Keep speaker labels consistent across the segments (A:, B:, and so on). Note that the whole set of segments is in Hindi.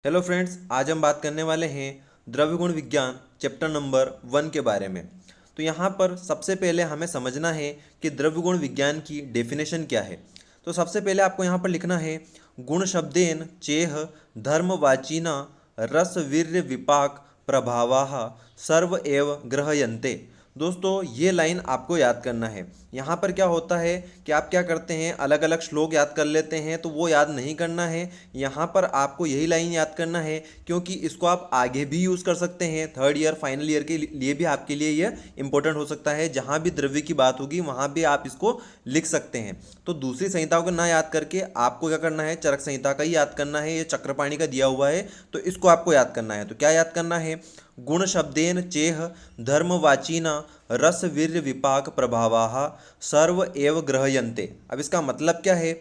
A: हेलो फ्रेंड्स, आज हम बात करने वाले हैं द्रव्य गुण विज्ञान चैप्टर नंबर 1 के बारे में। तो यहाँ पर सबसे पहले हमें समझना है कि द्रव्य गुण विज्ञान की डेफिनेशन क्या है। तो सबसे पहले आपको यहाँ पर लिखना है गुण शब्देन चेह धर्मवाचिना रस वीर्य विपाक प्रभावाः सर्व एव ग्रहयन्ते। दोस्तों ये लाइन आपको याद करना है। यहाँ पर क्या होता है कि आप क्या करते हैं, अलग अलग श्लोक याद कर लेते हैं, तो वो याद नहीं करना है। यहाँ पर आपको यही लाइन याद करना है, क्योंकि इसको आप आगे भी यूज़ कर सकते हैं। थर्ड ईयर फाइनल ईयर के लिए भी आपके लिए ये इंपॉर्टेंट हो सकता है। जहाँ भी द्रव्य की बात होगी वहाँ भी आप इसको लिख सकते हैं। तो दूसरी संहिताओं को ना याद करके आपको क्या करना है, चरक संहिता का ही याद करना है। ये चक्रपाणी का दिया हुआ है तो इसको आपको याद करना है। तो क्या याद करना है, गुण शब्देन चेह धर्मवाचिना रस वीर्य विपाक प्रभावाः सर्व एव ग्रहयन्ते। अब इसका मतलब क्या है,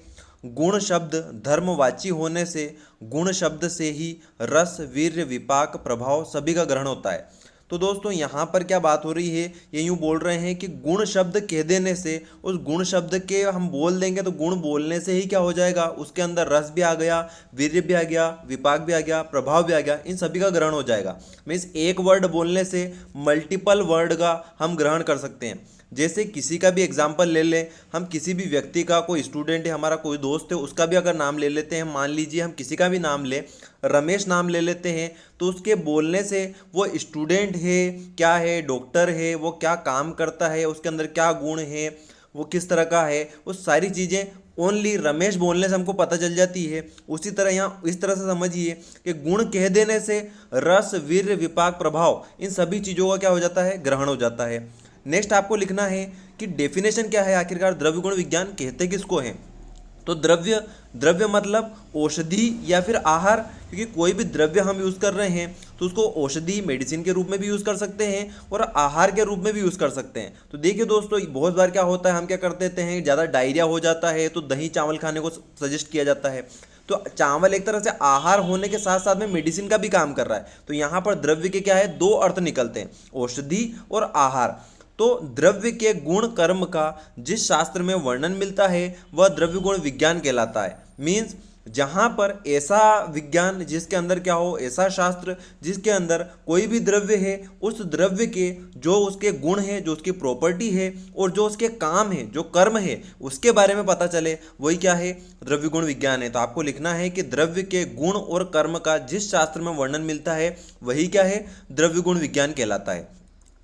A: गुण शब्द धर्मवाची होने से गुण शब्द से ही रस वीर्य विपाक प्रभाव सभी का ग्रहण होता है। तो दोस्तों यहाँ पर क्या बात हो रही है, ये यूँ बोल रहे हैं कि गुण शब्द कह देने से, उस गुण शब्द के हम बोल देंगे तो गुण बोलने से ही क्या हो जाएगा, उसके अंदर रस भी आ गया, वीर्य भी आ गया, विपाक भी आ गया, प्रभाव भी आ गया, इन सभी का ग्रहण हो जाएगा। मीन्स एक वर्ड बोलने से मल्टीपल वर्ड का हम ग्रहण कर सकते हैं। जैसे किसी का भी एग्जाम्पल ले लें, हम किसी भी व्यक्ति का, कोई स्टूडेंट है हमारा, कोई दोस्त है, उसका भी अगर नाम ले लेते हैं, मान लीजिए हम किसी का भी नाम लें, रमेश नाम ले लेते हैं, तो उसके बोलने से वो स्टूडेंट है क्या है, डॉक्टर है, वो क्या काम करता है, उसके अंदर क्या गुण है, वो किस तरह का है, वो सारी चीज़ें ओनली रमेश बोलने से हमको पता चल जाती है। उसी तरह यहाँ इस तरह से समझिए कि गुण कह देने से रस वीर्य विपाक प्रभाव इन सभी चीज़ों का क्या हो जाता है, ग्रहण हो जाता है। नेक्स्ट आपको लिखना है कि डेफिनेशन क्या है, आखिरकार द्रव्य गुण विज्ञान कहते किसको हैं। तो द्रव्य द्रव्य मतलब औषधि या फिर आहार, क्योंकि कोई भी द्रव्य हम यूज़ कर रहे हैं तो उसको औषधि मेडिसिन के रूप में भी यूज़ कर सकते हैं और आहार के रूप में भी यूज़ कर सकते हैं। तो देखिए दोस्तों, बहुत बार क्या होता है, हम क्या कर देते हैं, ज़्यादा डायरिया हो जाता है तो दही चावल खाने को सजेस्ट किया जाता है। तो चावल एक तरह से आहार होने के साथ साथ में मेडिसिन का भी काम कर रहा है। तो यहाँ पर द्रव्य के क्या है, दो अर्थ निकलते हैं, औषधि और आहार। तो द्रव्य के गुण कर्म का जिस शास्त्र में वर्णन मिलता है वह द्रव्य गुण विज्ञान कहलाता है। मीन्स जहाँ पर ऐसा विज्ञान जिसके अंदर क्या हो, ऐसा शास्त्र जिसके अंदर कोई भी द्रव्य है, उस द्रव्य के जो उसके गुण है, जो उसकी प्रॉपर्टी है और जो उसके काम है, जो कर्म है, उसके बारे में पता चले, वही क्या है, द्रव्य गुण विज्ञान है। तो आपको लिखना है कि द्रव्य के गुण और कर्म का जिस शास्त्र में वर्णन मिलता है वही क्या है, द्रव्य गुण विज्ञान कहलाता है।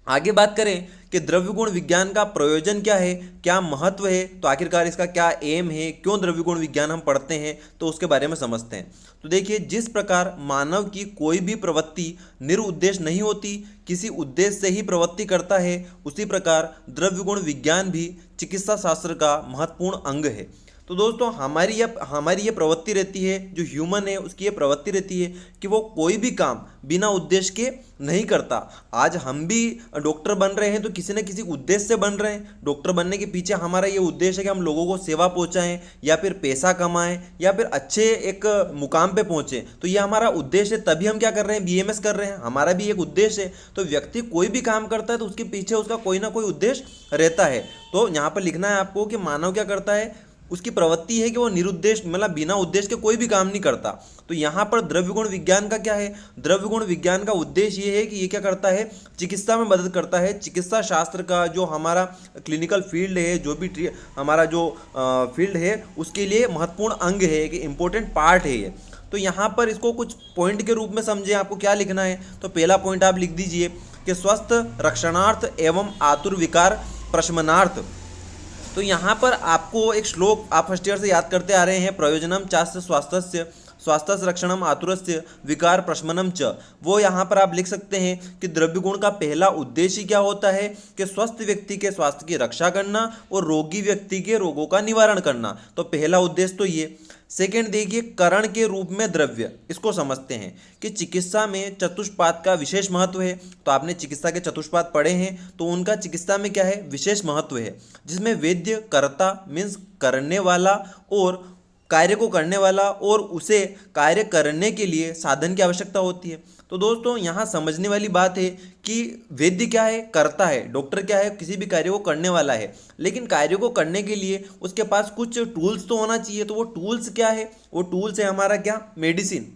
A: आगे बात करें कि द्रव्य गुण विज्ञान का प्रयोजन क्या है, क्या महत्व है, तो आखिरकार इसका क्या एम है, क्यों द्रव्य गुण विज्ञान हम पढ़ते हैं, तो उसके बारे में समझते हैं। तो देखिए, जिस प्रकार मानव की कोई भी प्रवृत्ति निरुद्देश्य नहीं होती, किसी उद्देश्य से ही प्रवृत्ति करता है, उसी प्रकार द्रव्य गुण विज्ञान भी चिकित्सा शास्त्र का महत्वपूर्ण अंग है। तो दोस्तों हमारी ये प्रवृत्ति रहती है, जो ह्यूमन है उसकी ये प्रवृत्ति रहती है कि वो कोई भी काम बिना उद्देश्य के नहीं करता। आज हम भी डॉक्टर बन रहे हैं तो किसी न किसी उद्देश्य से बन रहे हैं। डॉक्टर बनने के पीछे हमारा ये उद्देश्य है कि हम लोगों को सेवा पहुंचाएं या फिर पैसा कमाएं या फिर अच्छे एक मुकाम पे पहुंचें। तो ये हमारा उद्देश्य है, तभी हम क्या कर रहे हैं, बीएमएस कर रहे हैं, हमारा भी एक उद्देश्य है। तो व्यक्ति कोई भी काम करता है तो उसके पीछे उसका कोई ना कोई उद्देश्य रहता है। तो यहाँ पर लिखना है आपको कि मानव क्या करता है, उसकी प्रवृत्ति है कि वो निरुद्देश्य मतलब बिना उद्देश्य के कोई भी काम नहीं करता। तो यहाँ पर द्रव्य गुण विज्ञान का क्या है, द्रव्य गुण विज्ञान का उद्देश्य ये है कि ये क्या करता है, चिकित्सा में मदद करता है। चिकित्सा शास्त्र का जो हमारा क्लिनिकल फील्ड है, जो भी हमारा जो फील्ड है, उसके लिए महत्वपूर्ण अंग है, एक इम्पोर्टेंट पार्ट है ये। तो यहाँ पर इसको कुछ पॉइंट के रूप में समझें। आपको क्या लिखना है, तो पहला पॉइंट आप लिख दीजिए कि स्वस्थ रक्षणार्थ एवं आतुर विकार प्रशमनार्थ। तो यहाँ पर आपको एक श्लोक आप फर्स्ट ईयर से याद करते आ रहे हैं, प्रयोजनम चास्य स्वास्थ्य रक्षणम आतुरस्य विकार प्रशमनम च। वो यहाँ पर आप लिख सकते हैं कि द्रव्य गुण का पहला उद्देश्य क्या होता है कि स्वस्थ व्यक्ति के स्वास्थ्य की रक्षा करना और रोगी व्यक्ति के रोगों का निवारण करना। तो पहला उद्देश्य तो ये। सेकेंड देखिए, करण के रूप में द्रव्य, इसको समझते हैं कि चिकित्सा में चतुष्पाद का विशेष महत्व है। तो आपने चिकित्सा के चतुष्पाद पढ़े हैं, तो उनका चिकित्सा में क्या है, विशेष महत्व है, जिसमें वेद्य कर्ता मीन्स करने वाला और कार्य को करने वाला और उसे कार्य करने के लिए साधन की आवश्यकता होती है। तो दोस्तों यहाँ समझने वाली बात है कि वैद्य क्या है, करता है, डॉक्टर क्या है, किसी भी कार्य को करने वाला है, लेकिन कार्य को करने के लिए उसके पास कुछ टूल्स तो होना चाहिए। तो वो टूल्स क्या है, वो टूल्स है हमारा क्या, मेडिसिन।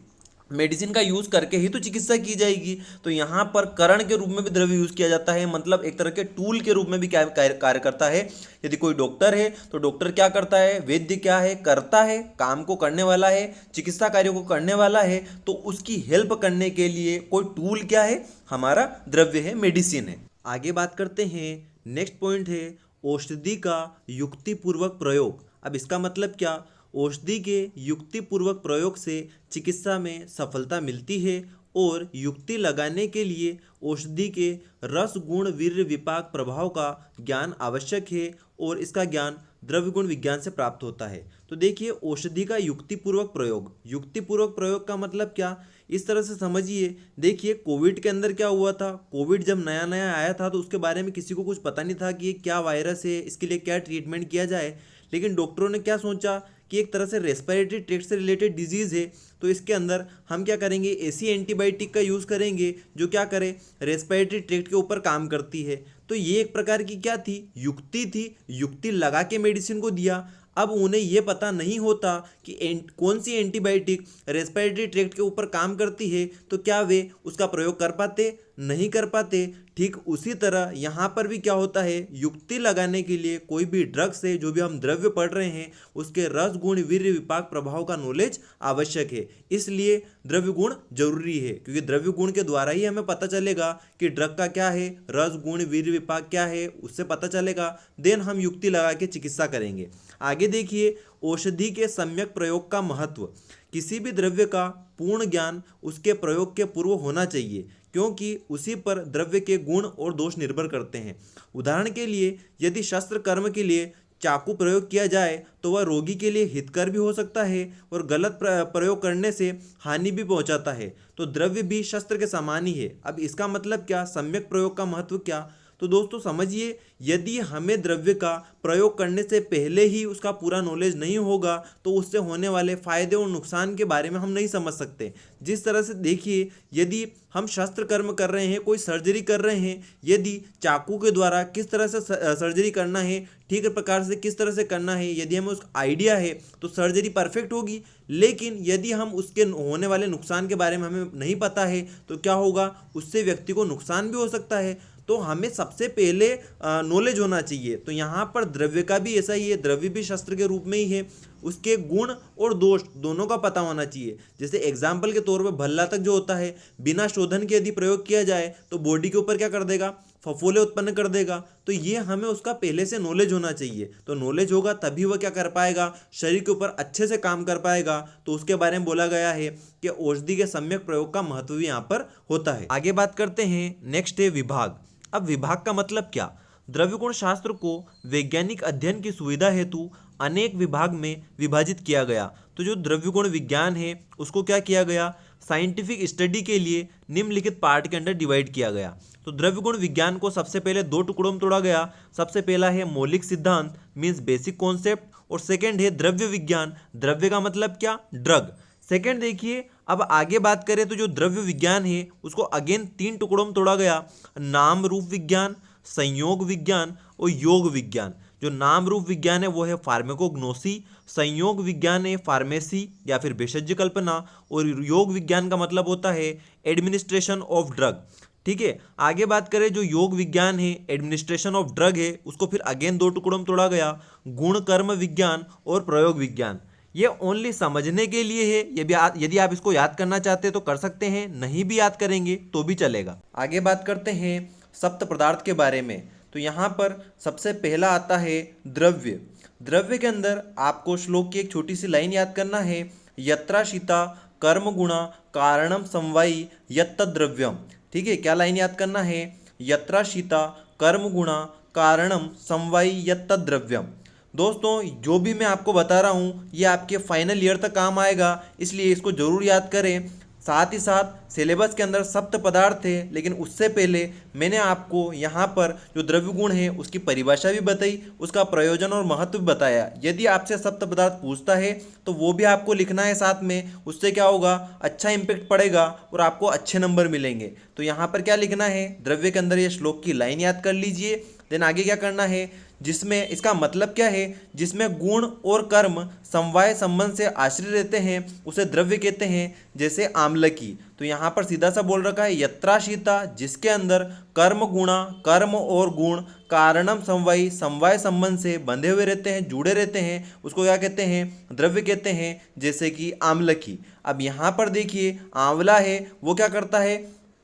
A: मेडिसिन का यूज करके ही तो चिकित्सा की जाएगी। तो यहाँ पर करण के रूप में भी द्रव्य यूज किया जाता है, मतलब एक तरह के टूल के रूप में भी क्या कार्य करता है। यदि कोई डॉक्टर है तो डॉक्टर क्या करता है, वैद्य क्या है, करता है, काम को करने वाला है, चिकित्सा कार्यों को करने वाला है, तो उसकी हेल्प करने के लिए कोई टूल क्या है, हमारा द्रव्य है, मेडिसिन है। आगे बात करते हैं, नेक्स्ट पॉइंट है औषधि का युक्तिपूर्वक प्रयोग। अब इसका मतलब क्या, औषधि के युक्तिपूर्वक प्रयोग से चिकित्सा में सफलता मिलती है और युक्ति लगाने के लिए औषधि के रस गुण वीर्य विपाक प्रभाव का ज्ञान आवश्यक है और इसका ज्ञान द्रव्य गुण विज्ञान से प्राप्त होता है। तो देखिए औषधि का युक्तिपूर्वक प्रयोग, युक्तिपूर्वक प्रयोग का मतलब क्या, इस तरह से समझिए। देखिए कोविड के अंदर क्या हुआ था, कोविड जब नया नया आया था तो उसके बारे में किसी को कुछ पता नहीं था कि ये क्या वायरस है, इसके लिए क्या ट्रीटमेंट किया जाए। लेकिन डॉक्टरों ने क्या सोचा कि एक तरह से रेस्पिरेटरी ट्रैक्ट से रिलेटेड डिजीज़ है, तो इसके अंदर हम क्या करेंगे, ऐसी एंटीबायोटिक का यूज़ करेंगे जो क्या करे, रेस्पिरेटरी ट्रैक्ट के ऊपर काम करती है। तो ये एक प्रकार की क्या थी, युक्ति थी, युक्ति लगा के मेडिसिन को दिया। अब उन्हें ये पता नहीं होता कि कौन सी एंटीबायोटिक रेस्पिरेटरी ट्रैक्ट के ऊपर काम करती है, तो क्या वे उसका प्रयोग कर पाते, नहीं कर पाते। ठीक उसी तरह यहाँ पर भी क्या होता है, युक्ति लगाने के लिए कोई भी ड्रग से जो भी हम द्रव्य पढ़ रहे हैं उसके रस गुण वीर्य विपाक प्रभाव का नॉलेज आवश्यक है। इसलिए द्रव्य गुण जरूरी है, क्योंकि द्रव्य गुण के द्वारा ही हमें पता चलेगा कि ड्रग का क्या है, रस गुण वीर्य विपाक क्या है, उससे पता चलेगा, देन हम युक्ति लगा के चिकित्सा करेंगे। आगे देखिए औषधि के सम्यक प्रयोग का महत्व। किसी भी द्रव्य का पूर्ण ज्ञान उसके प्रयोग के पूर्व होना चाहिए, क्योंकि उसी पर द्रव्य के गुण और दोष निर्भर करते हैं। उदाहरण के लिए यदि शस्त्र कर्म के लिए चाकू प्रयोग किया जाए तो वह रोगी के लिए हितकर भी हो सकता है और गलत प्रयोग करने से हानि भी पहुंचाता है। तो द्रव्य भी शस्त्र के समान ही है। अब इसका मतलब क्या, सम्यक प्रयोग का महत्व क्या, तो दोस्तों समझिए, यदि हमें द्रव्य का प्रयोग करने से पहले ही उसका पूरा नॉलेज नहीं होगा तो उससे होने वाले फायदे और नुकसान के बारे में हम नहीं समझ सकते। जिस तरह से देखिए, यदि हम शस्त्र कर्म कर रहे हैं, कोई सर्जरी कर रहे हैं, यदि चाकू के द्वारा किस तरह से सर्जरी करना है, ठीक प्रकार से किस तरह से करना है, यदि हमें उसका आइडिया है तो सर्जरी परफेक्ट होगी। लेकिन यदि हम उसके होने वाले नुकसान के बारे में हमें नहीं पता है तो क्या होगा, उससे व्यक्ति को नुकसान भी हो सकता है। तो हमें सबसे पहले नॉलेज होना चाहिए। तो यहाँ पर द्रव्य का भी ऐसा ही है, द्रव्य भी शस्त्र के रूप में ही है, उसके गुण और दोष दोनों का पता होना चाहिए। जैसे एग्जाम्पल के तौर पर भल्ला तक जो होता है, बिना शोधन के यदि प्रयोग किया जाए तो बॉडी के ऊपर क्या कर देगा, फफोले उत्पन्न कर देगा। तो ये हमें उसका पहले से नॉलेज होना चाहिए। तो नॉलेज होगा तभी वह क्या कर पाएगा, शरीर के ऊपर अच्छे से काम कर पाएगा। तो उसके बारे में बोला गया है कि औषधि के सम्यक प्रयोग का महत्व भी यहाँ पर होता है। आगे बात करते हैं, नेक्स्ट है विभाग। अब विभाग का मतलब क्या, द्रव्य गुण शास्त्र को वैज्ञानिक अध्ययन की सुविधा हेतु अनेक विभाग में विभाजित किया गया। तो जो द्रव्य गुण विज्ञान है उसको क्या किया गया, साइंटिफिक स्टडी के लिए निम्नलिखित पार्ट के अंदर डिवाइड किया गया। तो द्रव्य गुण विज्ञान को सबसे पहले दो टुकड़ों में तोड़ा गया। सबसे पहला है मौलिक सिद्धांत मीन्स बेसिक कॉन्सेप्ट, और सेकेंड है द्रव्य विज्ञान। द्रव्य का मतलब क्या, ड्रग। सेकेंड देखिए, अब आगे बात करें तो जो द्रव्य विज्ञान है उसको अगेन तीन टुकड़ों में तोड़ा गया, नाम रूप विज्ञान, संयोग विज्ञान और योग विज्ञान। जो नाम रूप विज्ञान है वो है फार्मेकोग्नोसी, संयोग विज्ञान है फार्मेसी या फिर भेषज कल्पना, और योग विज्ञान का मतलब होता है एडमिनिस्ट्रेशन ऑफ ड्रग। ठीक है, आगे बात करें जो योग विज्ञान है, एडमिनिस्ट्रेशन ऑफ ड्रग है, उसको फिर अगेन दो टुकड़ों में तोड़ा गया, गुण कर्म विज्ञान और प्रयोग विज्ञान। ये ओनली समझने के लिए है, यदि आप इसको याद करना चाहते हैं तो कर सकते हैं, नहीं भी याद करेंगे तो भी चलेगा। आगे बात करते हैं सप्त पदार्थ के बारे में। तो यहाँ पर सबसे पहला आता है द्रव्य। द्रव्य के अंदर आपको श्लोक की एक छोटी सी लाइन याद करना है, यत्राशिता कर्म गुणा कारणम समवायी यत्तद्रव्यम। ठीक है, क्या लाइन याद करना है, यत्राशिता कर्म गुणा कारणम समवायी यत्तद्रव्यम। दोस्तों जो भी मैं आपको बता रहा हूँ ये आपके फाइनल ईयर तक काम आएगा, इसलिए इसको जरूर याद करें। साथ ही साथ सिलेबस के अंदर सप्त पदार्थ थे, लेकिन उससे पहले मैंने आपको यहाँ पर जो द्रव्य गुण है उसकी परिभाषा भी बताई, उसका प्रयोजन और महत्व भी बताया। यदि आपसे सप्त पदार्थ पूछता है तो वो भी आपको लिखना है साथ में, उससे क्या होगा, अच्छा इम्पैक्ट पड़ेगा और आपको अच्छे नंबर मिलेंगे। तो यहाँ पर क्या लिखना है, द्रव्य के अंदर ये श्लोक की लाइन याद कर लीजिए। देन आगे क्या करना है, जिसमें इसका मतलब क्या है, जिसमें गुण और कर्म समवाय संबंध से आश्रित रहते हैं उसे द्रव्य कहते हैं। जैसे आम्लकी, तो यहाँ पर सीधा सा बोल रखा है यत्राशीता, जिसके अंदर कर्म गुणा, कर्म और गुण कारणम समवायी समवाय संबंध से बंधे हुए रहते हैं, जुड़े रहते हैं, उसको क्या कहते हैं, द्रव्य कहते हैं। जैसे कि आम्लकी। अब यहाँ पर देखिए आंवला है, वो क्या करता है,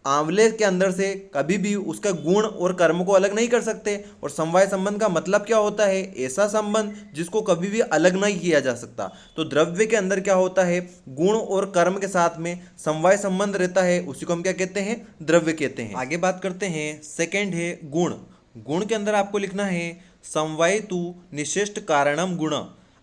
A: आंवले के अंदर से कभी भी उसका गुण और कर्म को अलग नहीं कर सकते। और समवाय संबंध का मतलब क्या होता है, ऐसा संबंध जिसको कभी भी अलग नहीं किया जा सकता। तो द्रव्य के अंदर क्या होता है, गुण और कर्म के साथ में समवाय संबंध रहता है, उसी को हम क्या कहते हैं, द्रव्य कहते हैं। आगे बात करते हैं, सेकेंड है गुण। गुण के अंदर आपको लिखना है समवायितु निशिष्ट कारणम गुण।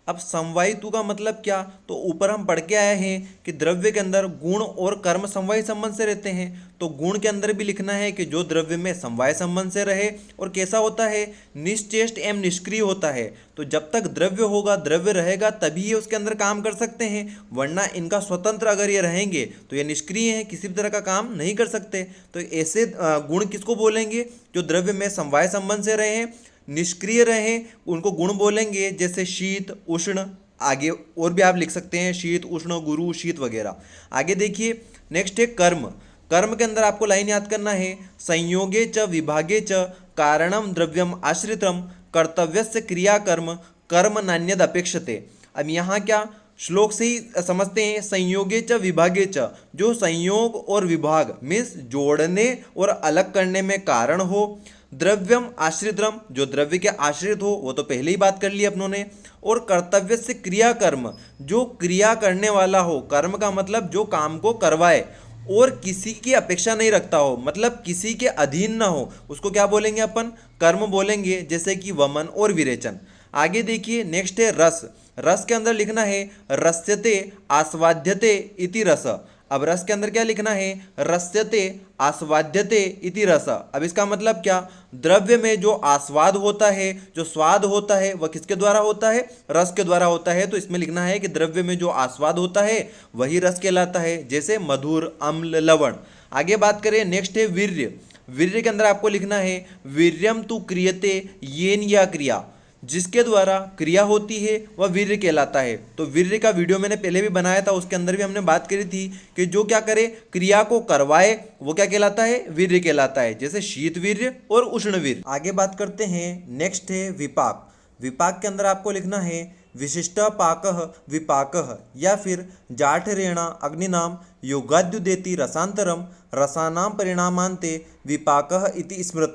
A: अब समवायितु का मतलब क्या, तो ऊपर हम पढ़ के आए हैं कि द्रव्य के अंदर गुण और कर्म समवाय संबंध से रहते हैं। तो गुण के अंदर भी लिखना है कि जो द्रव्य में समवाय संबंध से रहे और कैसा होता है, निश्चेष्ट एवं निष्क्रिय होता है। तो जब तक द्रव्य होगा, द्रव्य रहेगा, तभी ये उसके अंदर काम कर सकते हैं, वरना इनका स्वतंत्र अगर ये रहेंगे तो ये निष्क्रिय हैं, किसी भी तरह का काम नहीं कर सकते। तो ऐसे गुण किसको बोलेंगे, जो द्रव्य में समवाय संबंध से रहे हैं, निष्क्रिय रहे, उनको गुण बोलेंगे। जैसे शीत, उष्ण, आगे और भी आप लिख सकते हैं, शीत, उष्ण, गुरु, शीत वगैरह। आगे देखिए नेक्स्ट है कर्म। कर्म के अंदर आपको लाइन याद करना है, संयोगे च विभागे च कारणम द्रव्यम आश्रितम कर्तव्यस्य क्रिया कर्म कर्म नान्यद अपेक्षते। अब यहाँ क्या श्लोक से ही समझते हैं, संयोगे च विभागे च, जो संयोग और विभाग मीन्स जोड़ने और अलग करने में कारण हो, द्रव्यम आश्रितम, जो द्रव्य के आश्रित हो, वो तो पहले ही बात कर ली अपनों ने, और कर्तव्य से क्रिया कर्म, जो क्रिया करने वाला हो, कर्म का मतलब जो काम को करवाए और किसी की अपेक्षा नहीं रखता हो, मतलब किसी के अधीन ना हो, उसको क्या बोलेंगे अपन, कर्म बोलेंगे। जैसे कि वमन और विरेचन। आगे देखिए नेक्स्ट है रस। रस के अंदर लिखना है रस्यते आस्वाद्यते इति रस। अब रस के अंदर क्या लिखना है, रस्यते आस्वाद्यते इति रस। अब इसका मतलब क्या, द्रव्य में जो आस्वाद होता है, जो स्वाद होता है, वह किसके द्वारा होता है, रस के द्वारा होता है। तो इसमें लिखना है कि द्रव्य में जो आस्वाद होता है वही रस कहलाता है, जैसे मधुर, अम्ल, लवण। आगे बात करें नेक्स्ट है वीर्य। वीर्य के अंदर आपको लिखना है वीर्यम तु क्रियते येन या क्रिया, जिसके द्वारा क्रिया होती है वह वीर्य कहलाता है। तो वीर्य का वीडियो मैंने पहले भी बनाया था, उसके अंदर भी हमने बात करी थी कि जो क्या करे, क्रिया को करवाए, वो क्या कहलाता है, वीर्य कहलाता है। जैसे शीत वीर्य और उष्ण वीर्य। आगे बात करते हैं नेक्स्ट है विपाक। विपाक के अंदर आपको लिखना है विशिष्ट पाकः विपाकः, या फिर जाठरेणा अग्निनाम योगाद्युदेति रसांतरम रसानाम परिणामांते विपाकः इति स्मृत।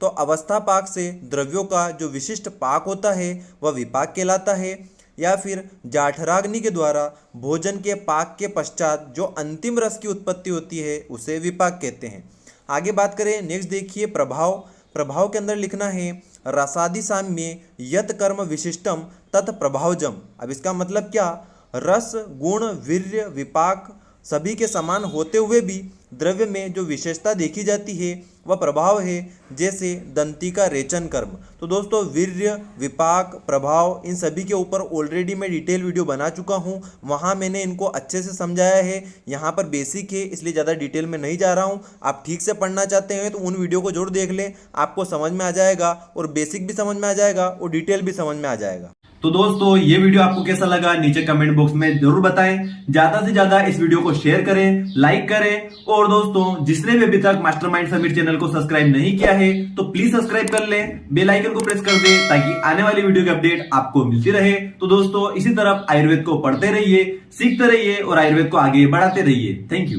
A: तो अवस्था पाक से द्रव्यों का जो विशिष्ट पाक होता है वह विपाक कहलाता है, या फिर जाठराग्नि के द्वारा भोजन के पाक के पश्चात जो अंतिम रस की उत्पत्ति होती है उसे विपाक कहते हैं। आगे बात करें नेक्स्ट देखिए प्रभाव। प्रभाव के अंदर लिखना है रसादि साम्ये यत कर्म विशिष्टम तत् प्रभावजम। अब इसका मतलब क्या, रस, गुण, वीर्य, विपाक सभी के समान होते हुए भी द्रव्य में जो विशेषता देखी जाती है वह प्रभाव है, जैसे दंती का रेचन कर्म। तो दोस्तों वीर्य, विपाक, प्रभाव, इन सभी के ऊपर ऑलरेडी मैं डिटेल वीडियो बना चुका हूं, वहां मैंने इनको अच्छे से समझाया है। यहाँ पर बेसिक है इसलिए ज़्यादा डिटेल में नहीं जा रहा हूं। आप ठीक से पढ़ना चाहते हैं तो उन वीडियो को जरूर देख लें, आपको समझ में आ जाएगा, और बेसिक भी समझ में आ जाएगा और डिटेल भी समझ में आ जाएगा।
B: तो दोस्तों ये वीडियो आपको कैसा लगा नीचे कमेंट बॉक्स में जरूर बताएं। ज्यादा से ज्यादा इस वीडियो को शेयर करें, लाइक करें, और दोस्तों जिसने भी अभी तक मास्टरमाइंड समीर चैनल को सब्सक्राइब नहीं किया है तो प्लीज सब्सक्राइब कर लें, बेल आइकन को प्रेस कर दें ताकि आने वाली वीडियो की अपडेट आपको मिलती रहे। तो दोस्तों इसी तरह आयुर्वेद को पढ़ते रहिए, सीखते रहिए और आयुर्वेद को आगे बढ़ाते रहिए। Thank you.